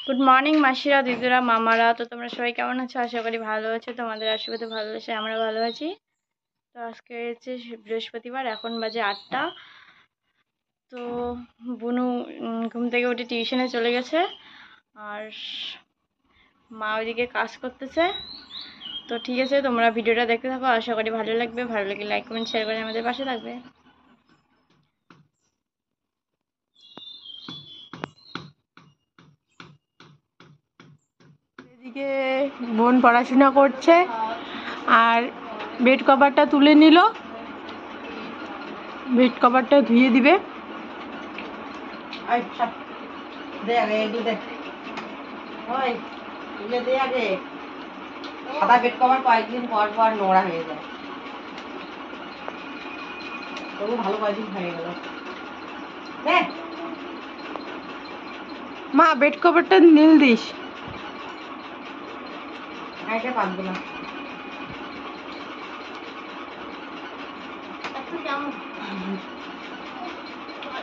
Good morning মাসিরা, দিদিরা, মামারা। তো তোমরা সবাই কেমন আছো? আশা করি ভালো আছো। তোমাদের আশীর্বাদে ভালো আছে, আমরা ভালো আছি। তো আজকে হচ্ছে বৃহস্পতিবার, এখন বাজে 8টা। তো বুনু ঘুম থেকে উঠে টিউশনে চলে গেছে, আর মা ওইদিকে কাজ করতেছে। তো ঠিক আছে, তোমরা ভিডিওটা দেখতে থাকো, আশা করি ভালো লাগবে। ভালো লাগলে লাইক কমেন্ট শেয়ার করে আমাদের পাশে থাকবে। এদিকে বোন পড়াশোনা করছে, আর বেড কভারটা তুলে নিল। বেড কভারটা ধুয়ে দিবে। সাদা বেড কভার কয়েকদিন পর পর নোংরা হয়ে যায়, তবু ভালো কয়েকদিন হয়ে গেল। মা বেড কভারটা নীল দিস। এটা পারবো না।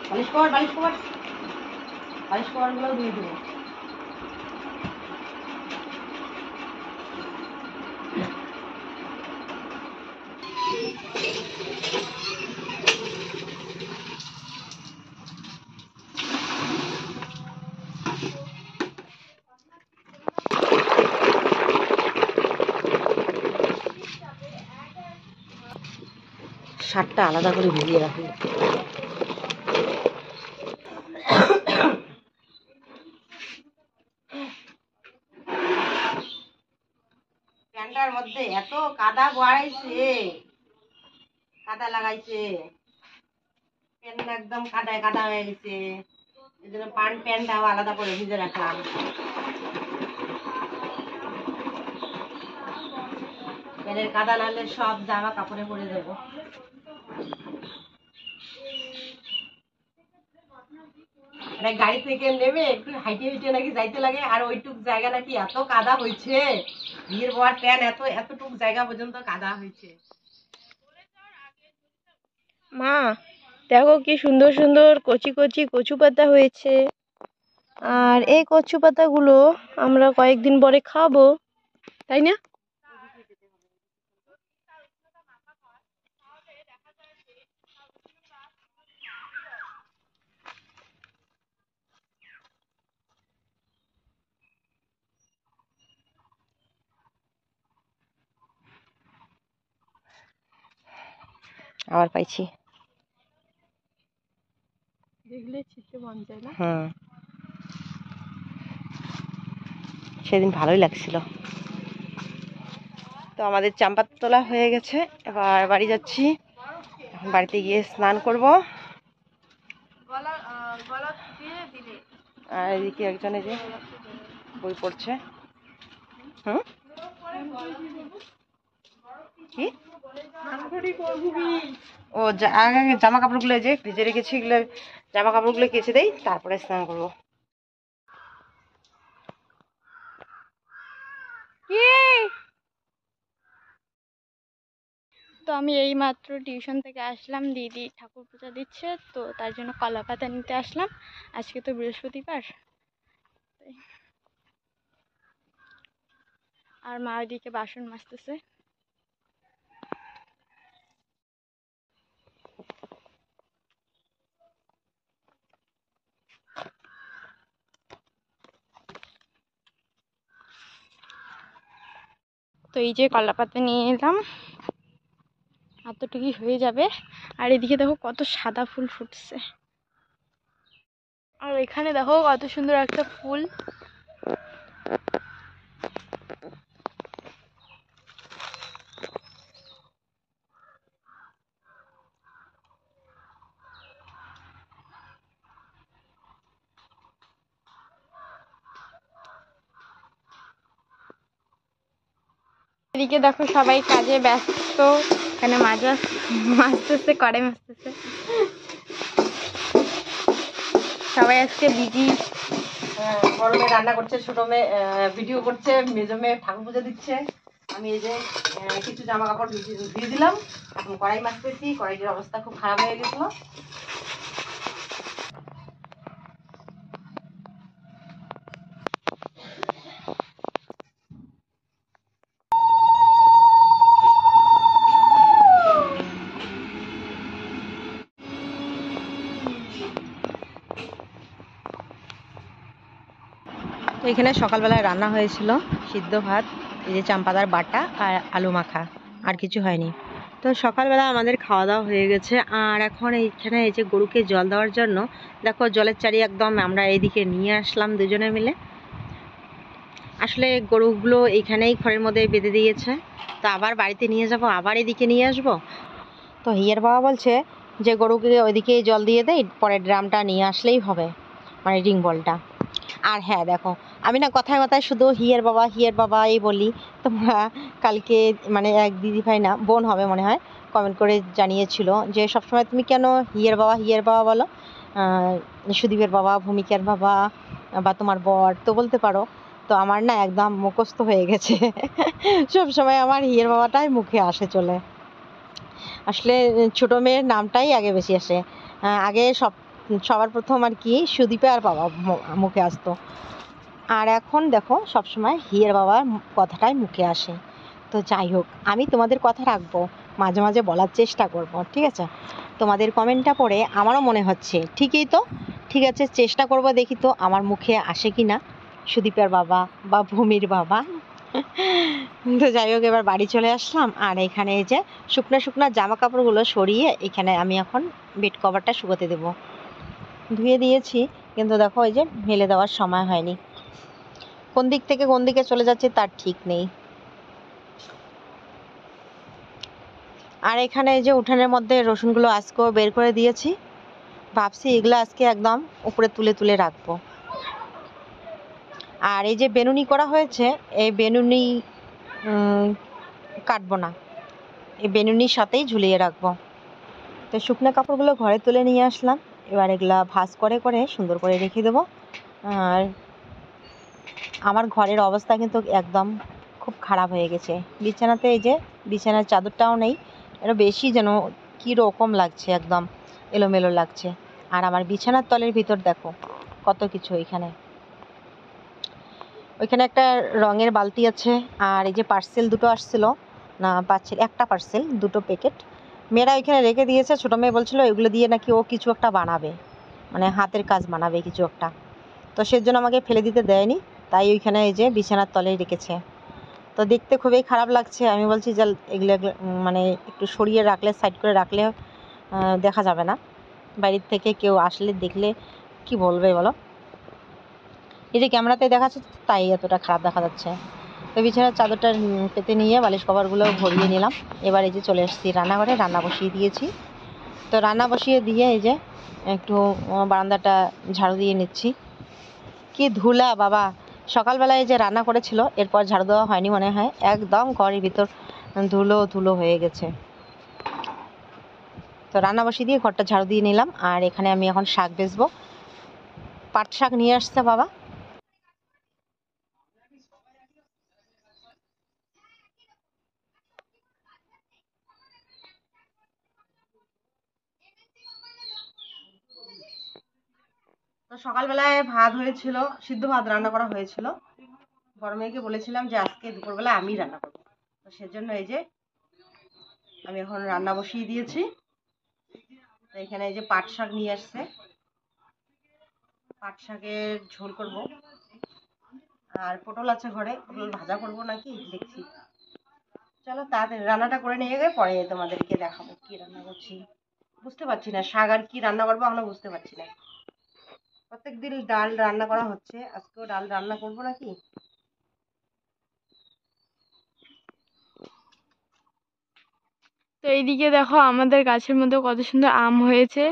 বালিশ কভার বালিশ কভার বালিশ কভার গুলো দিয়ে দেবো। শার্টটা আলাদা করে ভিজিয়ে রাখি। প্যান্টার মধ্যে এত কাদা বাড়াইছে, কাদা লাগাইছে, প্যান্ট একদম কাদায় কাদা হয়ে গেছে। এই জন্য প্যান্টটাও আলাদা করে ভিজে রাখলাম। প্যান্টের কাদা নাহলে সব জামা কাপড়ে পরে দেবো। গাড়ি থেকে নেমে একটু হাইটে হাইটে নাকি যাইতে লাগে, আর ওইটুক জায়গা নাকি এত কাদা হয়েছে, বিয়ের পর প্যান্ট এতটুক জায়গা পর্যন্ত কাদা হয়েছে। মা দেখো কি সুন্দর সুন্দর কচি কচি কচু পাতা হয়েছে, আর এই কচু পাতাগুলো আমরা কয়েকদিন পরে খাবো, তাই না? আবার পাইছি, দেখলে ছিটতে মন চায় না? সেদিন ভালোই লাগছিল। তো আমাদের চাম্পা তোলা হয়ে গেছে, এবার বাড়ি যাচ্ছি। এখন বাড়িতে গিয়ে স্নান করব। আর এদিকে একজনে যে বই পড়ছে। কি ও আগে জামা কাপড়গুলো যে ভিজে রেখেছি, এগুলো জামা কাপড়গুলো কেচে দেই, তারপরে স্নান করবো। তো আমি এই মাত্র টিউশন থেকে আসলাম, দিদি ঠাকুর পূজা দিচ্ছে, তো তার জন্য কলা পাতা নিতে আসলাম। আজকে তো বৃহস্পতিবার। আর মা ওইদিকে বাসন মাজতেছে। তো এই যে কলা পাতা নিয়ে এলাম, এতটুকুই হয়ে যাবে। আর এদিকে দেখো কত সাদা ফুল ফুটছে, আর এখানে দেখো কত সুন্দর একটা ফুল। এদিকে দেখো সবাই কাজে ব্যস্ত, এখানে মাছতেছে, করে মাছতেছে। সবাই আজকে বিজি। বড় মেয়ে রান্না করছে, ছোট মেয়ে ভিডিও করছে, মেজো মেয়ে ঠাকুর পুজো দিচ্ছে। আমি এই যে কিছু জামা কাপড় দিয়ে দিলাম। এখন কড়াই মাছতেছি, কড়াইটির অবস্থা খুব খারাপ হয়ে গেছিল। এখানে সকালবেলায় রান্না হয়েছিল সিদ্ধ ভাত, এই যে চাম্পাদার বাটা আর আলু মাখা, আর কিছু হয়নি। তো সকালবেলা আমাদের খাওয়া দাওয়া হয়ে গেছে। আর এখন এইখানে এই যে গরুকে জল দেওয়ার জন্য দেখো জলের চারি একদম আমরা এইদিকে নিয়ে আসলাম দুজনে মিলে। আসলে গরুগুলো এইখানেই ঘরের মধ্যে বেঁধে দিয়েছে, তো আবার বাড়িতে নিয়ে যাব, আবার এদিকে নিয়ে আসব। তো হিয়ার বাবা বলছে যে গরুকে ওইদিকেই জল দিয়ে দেয়, পরে ড্রামটা নিয়ে আসলেই হবে, মানে রিং বলটা। আর হ্যাঁ দেখো, আমি না কথায় কথায় শুধু হিয়ার বাবা এই বলি। তোমরা কালকে মানে এক দিদি ভাই না বোন হবে মনে হয়, কমেন্ট করে জানিয়েছিল যে সবসময় তুমি কেন হিয়ার বাবা বলো, সুদীপের বাবা, ভূমিকার বাবা বা তোমার বর তো বলতে পারো। তো আমার না একদম মুখস্থ হয়ে গেছে সবসময় আমার হিয়ার বাবাটাই মুখে আসে চলে। আসলে ছোটো মেয়ের নামটাই আগে বেশি আসে, আগে সবার প্রথম আর কি সুদীপে আর বাবা মুখে আসতো। আর এখন দেখো সবসময় হিয়ার বাবার কথাটাই মুখে আসে। তো যাই হোক, আমি তোমাদের কথা রাখবো, মাঝে মাঝে বলার চেষ্টা করব, ঠিক আছে? তোমাদের কমেন্টটা পড়ে আমারও মনে হচ্ছে ঠিকই তো, ঠিক আছে চেষ্টা করব, দেখি তো আমার মুখে আসে কি না সুদীপের বাবা বা ভূমির বাবা। তো যাই হোক, এবার বাড়ি চলে আসলাম। আর এখানে এই যে শুকনো শুকনো জামা কাপড়গুলো সরিয়ে এখানে আমি এখন বেড কভারটা শুকোতে দেবো। ধুয়ে দিয়েছি, কিন্তু দেখো এই যে মেলে দেওয়ার সময় হয়নি, কোন দিক থেকে কোন দিকে চলে যাচ্ছে তার ঠিক নেই। আর এখানে এই যে উঠানের মধ্যে রসুনগুলো আজকেও বের করে দিয়েছি, ভাবছি এগুলো আজকে একদম উপরে তুলে তুলে রাখবো। আর এই যে বেনুনি করা হয়েছে, এই বেনুনি কাটবো না, এই বেনুনির সাথেই ঝুলিয়ে রাখবো। তো শুকনো কাপড়গুলো ঘরে তুলে নিয়ে আসলাম, এবার এগুলা ভাঁজ করে করে সুন্দর করে রেখে দেবো। আর আমার ঘরের অবস্থা কিন্তু একদম খুব খারাপ হয়ে গেছে। বিছানাতে এই যে বিছানার চাদরটাও নেই, এটা বেশি যেন কী রকম লাগছে, একদম এলোমেলো লাগছে। আর আমার বিছানার তলের ভিতর দেখো কত কিছু। ওইখানে একটা রঙের বালতি আছে। আর এই যে পার্সেল দুটো আসছিলো, না পাচ্ছিল একটা পার্সেল, দুটো প্যাকেট মেয়েরা ওইখানে রেখে দিয়েছে। ছোটো মেয়ে বলছিল এগুলো দিয়ে নাকি ও কিছু একটা বানাবে, মানে হাতের কাজ বানাবে কিছু একটা। তো সেজন্য আমাকে ফেলে দিতে দেয়নি, তাই ওইখানে এই যে বিছানার তলেই রেখেছে। তো দেখতে খুবই খারাপ লাগছে। আমি বলছি যে এগুলো মানে একটু সরিয়ে রাখলে, সাইড করে রাখলে দেখা যাবে না, বাইরের থেকে কেউ আসলে দেখলে কি বলবে বলো। এই যে ক্যামেরাতে দেখাচ্ছে তাই এতটা খারাপ দেখা যাচ্ছে। তো বিছানার চাদরটা পেতে নিয়ে বালিশ কভারগুলো ভরিয়ে নিলাম। এবার এই যে চলে এসেছি রান্নাঘরে, রান্না বসিয়ে দিয়েছি। তো রান্না বসিয়ে দিয়ে এই যে একটু বারান্দাটা ঝাড়ু দিয়ে নিচ্ছি। কি ধুলা বাবা, সকালবেলায় যে রান্না করেছিল এরপর ঝাড়ু দেওয়া হয়নি মনে হয়, একদম ঘরের ভিতর ধুলো ধুলো হয়ে গেছে। তো রান্না বসিয়ে দিয়ে ঘরটা ঝাড়ু দিয়ে নিলাম। আর এখানে আমি এখন শাক বেচবো, পাট শাক নিয়ে আসছে বাবা। তো সকালবেলায় ভাত হয়েছিল, সিদ্ধ ভাত রান্না করা হয়েছিল। বড় মেয়েকে বলেছিলাম যে আজকে দুপুরবেলা আমি রান্না করবো, তো সেজন্য এই যে আমি এখন রান্না বসিয়ে দিয়েছি। তো এখানে এই যে পাট শাক নিয়ে আসছে, পাট শাকের ঝোল করব। আর পটল আছে ঘরে, পটল ভাজা করবো নাকি দেখছি। চলো তাড়াতাড়ি রান্নাটা করে নিয়ে গিয়ে পরে তোমাদেরকে দেখাবো কি রান্না করছি। বুঝতে পারছি না শাক আর কি রান্না করবো, এখনো বুঝতে পারছি না। প্রত্যেকদিন ডাল রান্না করা হচ্ছে, আজকেও ডাল রান্না করবো নাকি। তো এইদিকে দেখো আমাদের গাছের মধ্যে কত সুন্দর আম হয়েছে।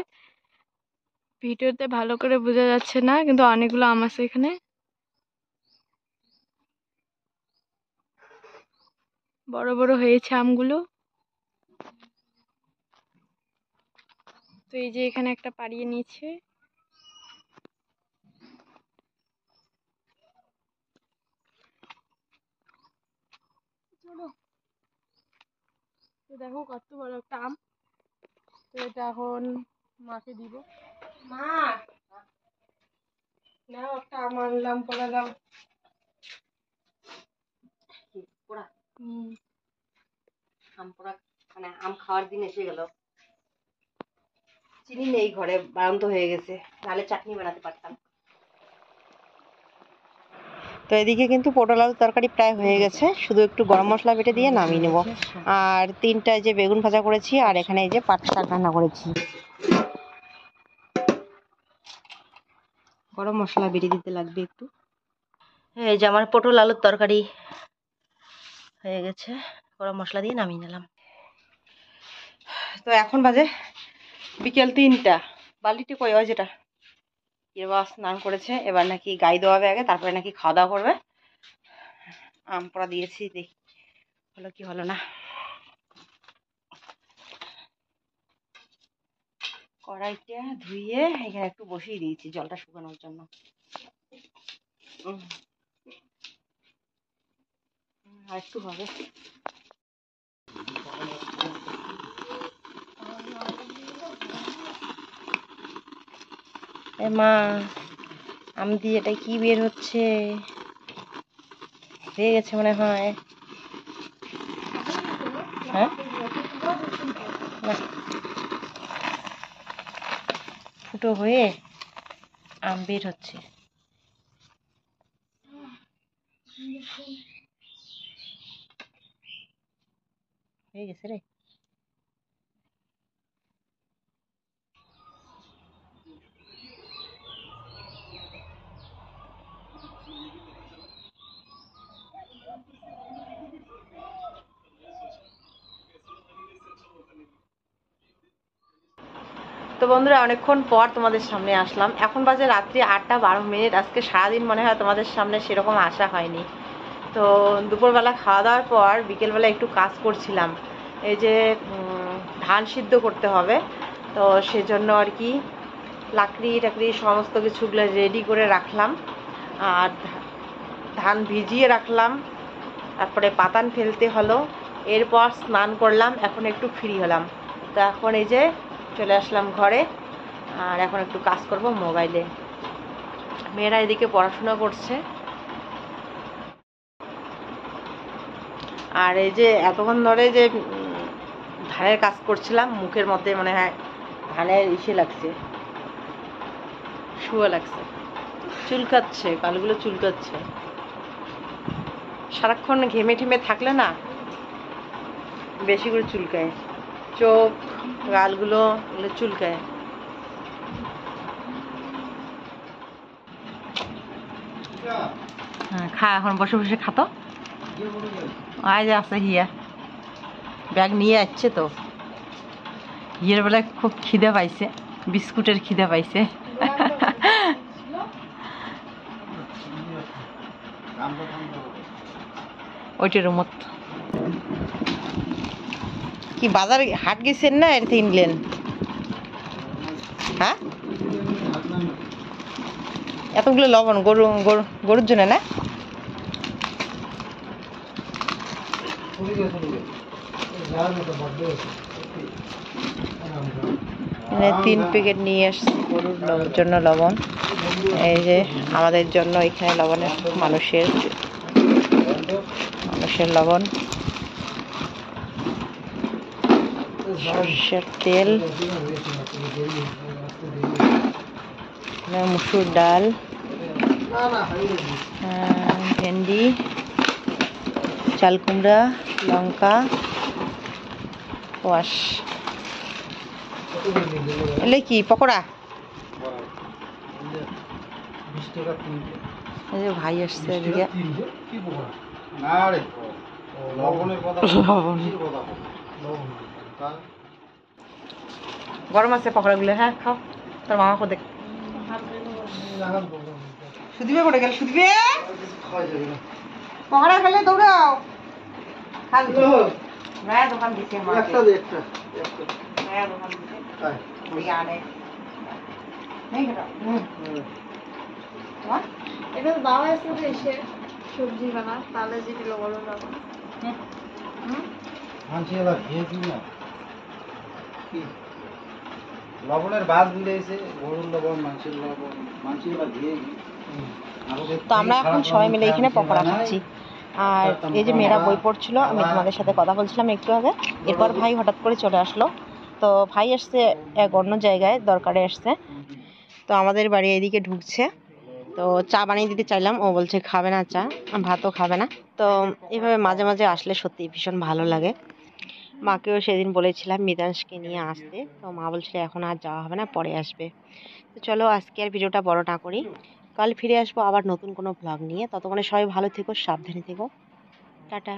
ভিডিওতে ভালো করে বোঝা যাচ্ছে না, কিন্তু অনেকগুলো আম আছে এখানে, বড় বড় হয়েছে আমগুলো। তো এই যে এখানে একটা পাড়িয়ে নিয়েছে। চলো, তো দেখো কত বড় একটা আম। তো এটা এখন মাকে দিব। মা নাও একটা আম আনলাম, পোড়া দাও। পোড়া আম পোড়া, মানে আম খাওয়ার দিন এসে গেল। চিনি নেই ঘরে, বারান্ত হয়ে গেছে, নাহলে চাটনি বানাতে পারতাম। তো এদিকে কিন্তু পটল আলুর তরকারি প্রায় হয়ে গেছে, শুধু একটু গরম মশলা বেটে দিয়ে নামিয়ে নেব। আর 3টা যে বেগুন ভাজা করেছি, আর এখানে এই যে পাট শাক রান্না করেছি। গরম মশলা বেটে দিতে লাগবে একটু। এই যে আমার পটল আলুর তরকারি হয়ে গেছে, গরম মশলা দিয়ে নামিয়ে নিলাম। তো এখন বাজে বিকেল 3টা। বালিটি কই, ওই যেটা এবার স্নান করেছে, এবার নাকি গায়ে দেওয়াবে আগে, তারপরে নাকি খাওয়া দাওয়া করবে। আম পোড়া দিয়েছি, দেখি হলো কি হলো না। কড়াইটা ধুয়ে এখানে একটু বসিয়ে দিয়েছি জলটা শুকানোর জন্য। আর একটু হবে। এ মা, আম দিয়ে এটা কি বের হচ্ছে? হয়ে গেছে মনে হয়। হ্যাঁ, ফুটো হয়ে আম বের হচ্ছে। হয়ে গেছে রে। তো বন্ধুরা, অনেকক্ষণ পর তোমাদের সামনে আসলাম। এখন বাজে রাত্রি 8টা 12 মিনিট। আজকে সারাদিন মনে হয় তোমাদের সামনে সেরকম আসা হয়নি। তো দুপুরবেলা খাওয়া দাওয়ার পর বিকেলবেলা একটু কাজ করছিলাম। এই যে ধান সিদ্ধ করতে হবে, তো সেজন্য আর কি লাকড়ি টাকড়ি সমস্ত কিছুগুলো রেডি করে রাখলাম। আর ধান ভিজিয়ে রাখলাম, তারপরে পাতান ফেলতে হলো। এরপর স্নান করলাম, এখন একটু ফ্রি হলাম। তো এখন এই যে চলে আসলাম ঘরে, আর এখন একটু কাজ করব মোবাইলে। মেয়েরা এদিকে পড়াশোনা করছে। আর এই যে এতক্ষণ ধরে যে ধানের কাজ করছিলাম, মুখের মধ্যে মনে হয় ধানের ইসে লাগছে, শুয়ে লাগছে, চুলকাচ্ছে, গালগুলো চুলকাচ্ছে। সারাক্ষণ ঘেমে ঠেমে থাকলে না বেশি করে চুলকায়, চোখ গালগুলো এগুলো চুলকায়। হ্যাঁ, খা, এখন বসে বসে খাতো। আজ আছে হিয়া ব্যাগ নিয়ে যাচ্ছে। তো হিয়ের বেলায় খুব খিদে পাইছে, বিস্কুটের খিদে পাইছে। ওইটার মত কি বাজার হাট গেছেন না এর কিনলেন? হ্যাঁ, এতগুলো লবণ গরুর জন্য না? 3 প্যাকেট নিয়ে আসছি গরুর জন্য লবণ। এই যে আমাদের জন্য এখানে লবণের মানুষের লবণ, সরষের তেল, মুসুর ডাল, ভেন্ডি, চাল কুমড়া, লঙ্কা, কোয়াশ। এলে কি পকোড়া? এই যে ভাই আসছে এদিকে। গরম আছে পকোড়াগুলো। হ্যাঁ, খাও, তোর মামাকে দেখ। সুদিবে করে গেল, সুদিবে পকোড়া খেলে দৌড়াও। খাবি নয়া দোকান দিচ্ছে, নয়া দোকান দিচ্ছে। এটা তো বাবা এসে এসে সবজি বানা, তাহলে যেগুলো বলো বাবা। লবণের ভাত দিয়েছে, গরুর লবণ, মাংসের লবণ, মাংসের ভাত দিয়ে। তো আমরা এখন সবাই মিলে এখানে পকোড়া খাচ্ছি। আর এই যে মেয়েরা বই পড়ছিল, আমি তোমাদের সাথে কথা বলছিলাম একটু আগে। এরপর ভাই হঠাৎ করে চলে আসলো। তো ভাই আসছে এক অন্য জায়গায়, দরকারে আসছে। তো আমাদের বাড়ি এদিকে ঢুকছে। তো চা বানিয়ে দিতে চাইলাম, ও বলছে খাবে না চা, ভাতও খাবে না। তো এইভাবে মাঝে মাঝে আসলে সত্যি ভীষণ ভালো লাগে। মাকেও সেদিন বলেছিলাম মিতাংশকে নিয়ে আসতে, তো মা বলছিল এখন আর যাওয়া হবে না, পরে আসবে। তো চলো আজকে আর ভিডিওটা বড় না করি, কাল ফিরে আসবো আবার নতুন কোনো ব্লগ নিয়ে। ততক্ষণে সবাই ভালো থেকো, সাবধানে থেকো, টাটা।